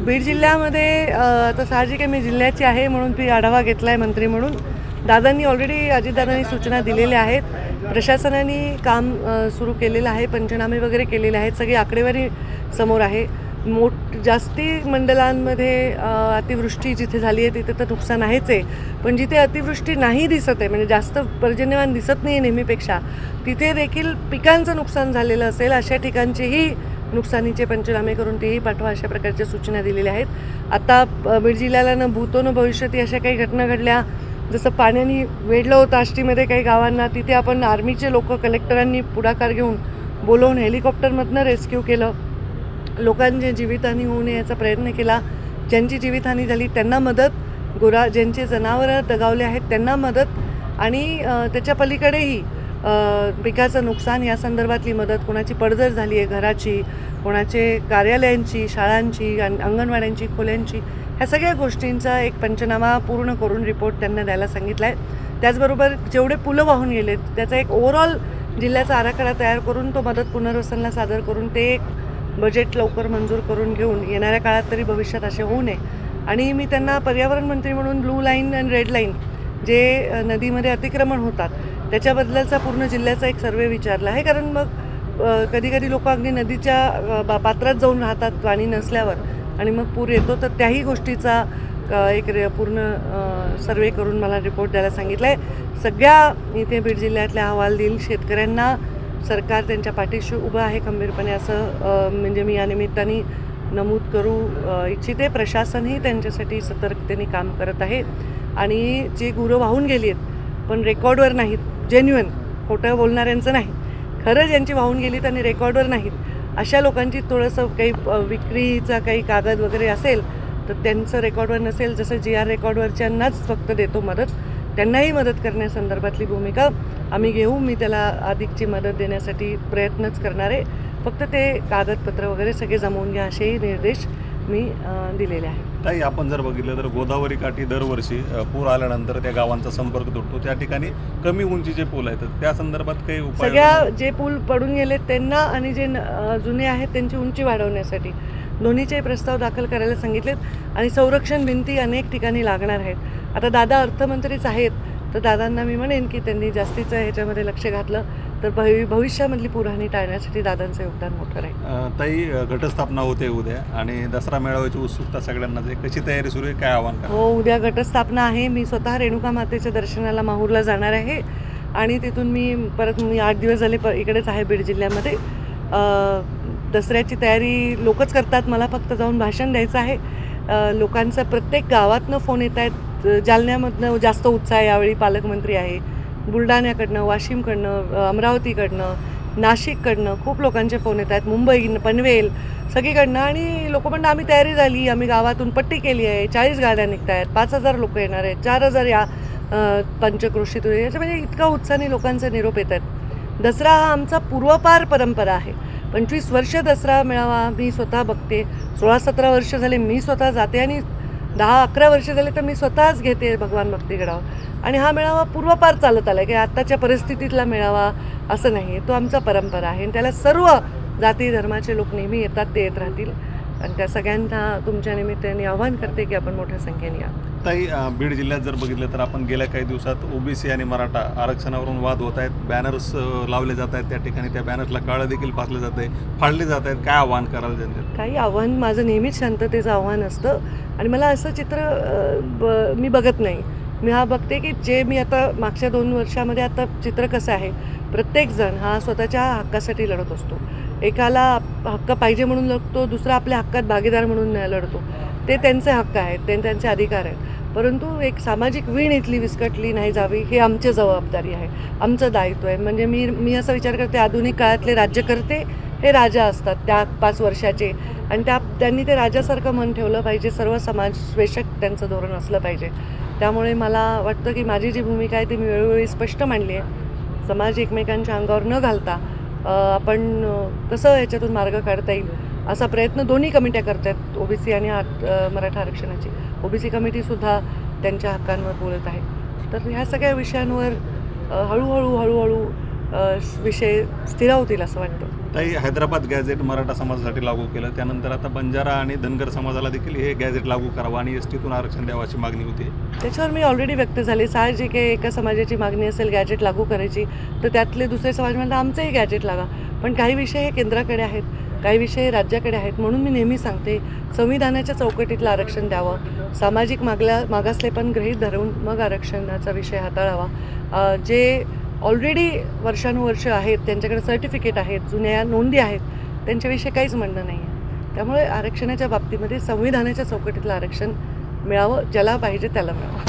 बीड जिल्ह्यामध्ये तर साहजिक आहे, मी जिल्ह्याची आहे म्हणून मी आढावा घेतला आहे मंत्री म्हणून. दादांनी ऑलरेडी अजितदादांनी सूचना दिलेल्या आहेत. प्रशासनाने काम सुरू केलेलं आहे, पंचनामे वगैरे केलेले आहेत, सगळी आकडेवारी समोर आहे. जास्ती मंडलांमध्ये अतिवृष्टी जिथे झाली आहे तिथे तर नुकसान आहेच आहे, पण जिथे अतिवृष्टी नाही दिसत आहे, म्हणजे जास्त पर्जन्यमान दिसत नाही आहे नेहमीपेक्षा, तिथे देखील पिकांचं नुकसान झालेलं असेल अशा ठिकाणचेही नुकसानीचे पंचनामे करून तेही पाठवा अशा प्रकारच्या सूचना दिलेल्या आहेत. आता बीड जिल्ह्याला न भूतो न भविष्यती अशा काही घटना घडल्या, जसं पाण्याने वेढलं होतं आष्टीमध्ये काही गावांना, तिथे आपण आर्मीचे लोक कलेक्टरांनी पुढाकार घेऊन बोलवून हेलिकॉप्टरमधनं रेस्क्यू केलं. लोकांची जीवितहानी होऊ नये याचा प्रयत्न केला. ज्यांची जीवितहानी झाली त्यांना मदत, ज्यांचे जनावरं दगावले आहेत त्यांना मदत, आणि त्याच्या पलीकडेही पिकाचं नुकसान या संदर्भातली मदत, कोणाची पडझड झाली आहे घराची, कोणाचे कार्यालयांची, शाळांची, अंगणवाड्यांची, खोल्यांची, ह्या सगळ्या गोष्टींचा एक पंचनामा पूर्ण करून रिपोर्ट त्यांना द्यायला सांगितला आहे. त्याचबरोबर जेवढे पुलं वाहून गेलेत त्याचा एक ओव्हरऑल जिल्ह्याचा आराखडा तयार करून तो मदत पुनर्वसनला सादर करून ते एक बजेट लवकर मंजूर करून घेऊन येणाऱ्या काळात तरी भविष्यात असे होऊ नये. आणि मी त्यांना पर्यावरण मंत्री म्हणून ब्लू लाईन आणि रेड लाईन जे नदीमध्ये अतिक्रमण होतात त्याच्याबद्दलचा पूर्ण जिल्ह्याचा एक सर्वे विचारला आहे. कारण मग कधी कधी लोक अगदी नदीच्या पात्रात जाऊन राहतात पाणी नसल्यावर आणि मग पूर येतो, तर त्याही गोष्टीचा एक पूर्ण सर्वे करून मला रिपोर्ट द्यायला सांगितलं आहे. सगळ्या इथे बीड जिल्ह्यातल्या अहवाल देईल. शेतकऱ्यांना सरकार त्यांच्या पाठीशी उभं आहे खंबीरपणे, असं म्हणजे मी या निमित्ताने नमूद करू इच्छिते. प्रशासनही त्यांच्यासाठी सतर्कतेने काम करत आहे. आणि जी गुरं वाहून गेली आहेत पण रेकॉर्डवर नाहीत, जेन्युइन, खोटं बोलणाऱ्यांचं नाही, खरं ज्यांची वाहून गेली त्यांनी रेकॉर्डवर नाहीत, अशा लोकांची थोडंसं काही विक्रीचा काही कागद वगैरे असेल तर त्यांचं रेकॉर्डवर नसेल, जसं GR रेकॉर्डवरच्यांनाच फक्त देतो मदत, त्यांनाही मदत करण्यासंदर्भातली भूमिका आम्ही घेऊ. मी त्याला अधिकची मदत देण्यासाठी प्रयत्नच करणार आहे. फक्त ते कागदपत्र वगैरे सगळे जमवून घ्या असेही निर्देश मी दिलेले आहेत. ताई, आपण जर बघितलं तर गोदावरी काठी दरवर्षी पूर आल्यानंतर त्या गावांचा संपर्क तुटतो, त्या ठिकाणी कमी उंचीचे पूल आहेत, त्या संदर्भात काही उपाय? सगळ्या जे पूल पडून गेले त्यांना आणि जे जुने आहेत त्यांची उंची वाढवण्यासाठी दोन्हीचे प्रस्ताव दाखल करायला सांगितलेत. आणि संरक्षण भिंती अनेक ठिकाणी लागणार आहेत. आता दादा अर्थमंत्रीच आहेत, तर दादांना मी म्हणेन की त्यांनी जास्तीचं ह्याच्यामध्ये लक्ष घातलं तर भविष्यामधली पूरहानी टाळण्यासाठी दादांचं योगदान मोठं राहील. ताई, घटस्थापना होते उद्या आणि दसरा मेळाव्याची उत्सुकता सगळ्यांनाच आहे, कशी तयारी सुरू आहे, काय आव्हान? हो, उद्या घटस्थापना आहे. मी स्वतः रेणुका मातेच्या दर्शनाला माहूरला जाणार आहे आणि तिथून मी 8 दिवस झाले इकडेच आहे बीड जिल्ह्यामध्ये. दसऱ्याची तयारी लोकच करतात, मला फक्त जाऊन भाषण द्यायचं आहे. लोकांचा प्रत्येक गावातनं फोन येत आहेत. जालन्यामधनं जास्त उत्साह यावेळी, पालकमंत्री आहे. बुलढाण्याकडनं, वाशिमकडनं, अमरावतीकडनं, नाशिककडनं खूप लोकांचे फोन येत आहेत. मुंबई, पनवेल सगळीकडनं. आणि लोक म्हणतात आम्ही तयारी झाली, आम्ही गावातून पट्टी केली आहे, 40 गाड्या निघत आहेत, 5,000 लोक येणार आहेत, 4,000 या पंचक्रोशीतून, याच्या म्हणजे इतका उत्साहाने लोकांचे निरोप येत आहेत. दसरा हा आमचा पूर्वपार परंपरा आहे. 25 वर्ष दसरा मेळावा मी स्वतः बघते, 16-17 वर्ष झाले मी स्वतः जाते आणि 10-11 वर्ष झाले तर मी स्वतःच घेते भगवान भक्तीगडावर. आणि हा मेळावा पूर्वपार चालत आला आहे, की आत्ताच्या परिस्थितीतला मेळावा असं नाही आहे. तो आमचा परंपरा आहे आणि त्याला सर्व जाती धर्माचे लोक नेहमी येतात, ते येत राहतील. आणि त्या सगळ्यांना तुमच्या निमित्ताने आवाहन करते की आपण मोठ्या संख्येने या. ताई, बीड जिल्ह्यात जर बघितलं तर आपण गेल्या काही दिवसात OBC आणि मराठा आरक्षणावरून वाद होत आहेत, बॅनर्स लावले जात आहेत, त्या ठिकाणी त्या बॅनर्सला काळं देखील फासले जात आहे, फाडले जात आहेत, काय आव्हान कराल जनतेत? काही आव्हान, माझं नेहमीच शांततेचं आव्हान असतं आणि मला असं चित्र मी बघत नाही. मी बघते की जे मी आता मागच्या 2 वर्षामध्ये आता चित्र कसं आहे, प्रत्येकजण हा स्वतःच्या हक्कासाठी लढत असतो. एकाला हक्क पाहिजे म्हणून लढतो, दुसरा आपल्या हक्कात भागीदार म्हणून लढतो. ते त्यांचे हक्क आहेत, ते त्यांचे अधिकार आहेत. परंतु एक सामाजिक वीण इथली विस्कटली नाही जावी ही आमची जबाबदारी आहे, आमचं दायित्व आहे. म्हणजे मी असा विचार करते, आधुनिक काळातले राज्यकर्ते हे राजा असतात त्या 5 वर्षाचे, आणि त्यांनी ते राजासारखं मन ठेवलं पाहिजे. सर्व समाजवेशक त्यांचं धोरण असलं पाहिजे. त्यामुळे मला वाटतं की माझी जी भूमिका आहे ती मी वेळोवेळी स्पष्ट मांडली आहे. समाज एकमेकांच्या अंगावर न घालता आपण कसं याच्यातून मार्ग काढता येईल असा प्रयत्न दोन्ही कमिट्या करत आहेत, OBC आणि मराठा आरक्षणाची. OBC कमिटीसुद्धा त्यांच्या हक्कांवर बोलत आहे. तर ह्या सगळ्या विषयांवर हळूहळू विषय स्थिरावतील असं वाटतं. ताई, हैदराबाद गॅझेट मराठा समाजासाठी लागू केलं, त्यानंतर आता बंजारा आणि धनगर समाजाला देखील हे गॅझेट लागू करावं आणि एसटीतून आरक्षण द्यावं अशी मागणी होती. त्याच्यावर मी ऑलरेडी व्यक्त झाले. साहजिक आहे, एका समाजाची मागणी असेल गॅजेट लागू करायची, तर त्यातले दुसरे समाज म्हणतात आमचंही गॅजेट लागा. पण काही विषय हे केंद्राकडे आहेत, काही विषय हे राज्याकडे आहेत. म्हणून मी नेहमी सांगते, संविधानाच्या चौकटीतलं आरक्षण द्यावं, सामाजिक मागासलेपण गृहीत धरून मग आरक्षणाचा विषय हाताळावा. जे ऑलरेडी वर्षानुवर्ष आहेत, त्यांच्याकडे सर्टिफिकेट आहेत, जुन्या नोंदी आहेत, त्यांच्याविषयी काहीच म्हणणं नाही आहे. त्यामुळे आरक्षणाच्या बाबतीमध्ये संविधानाच्या चौकटीतलं आरक्षण मिळावं, ज्याला पाहिजे त्याला मिळावं.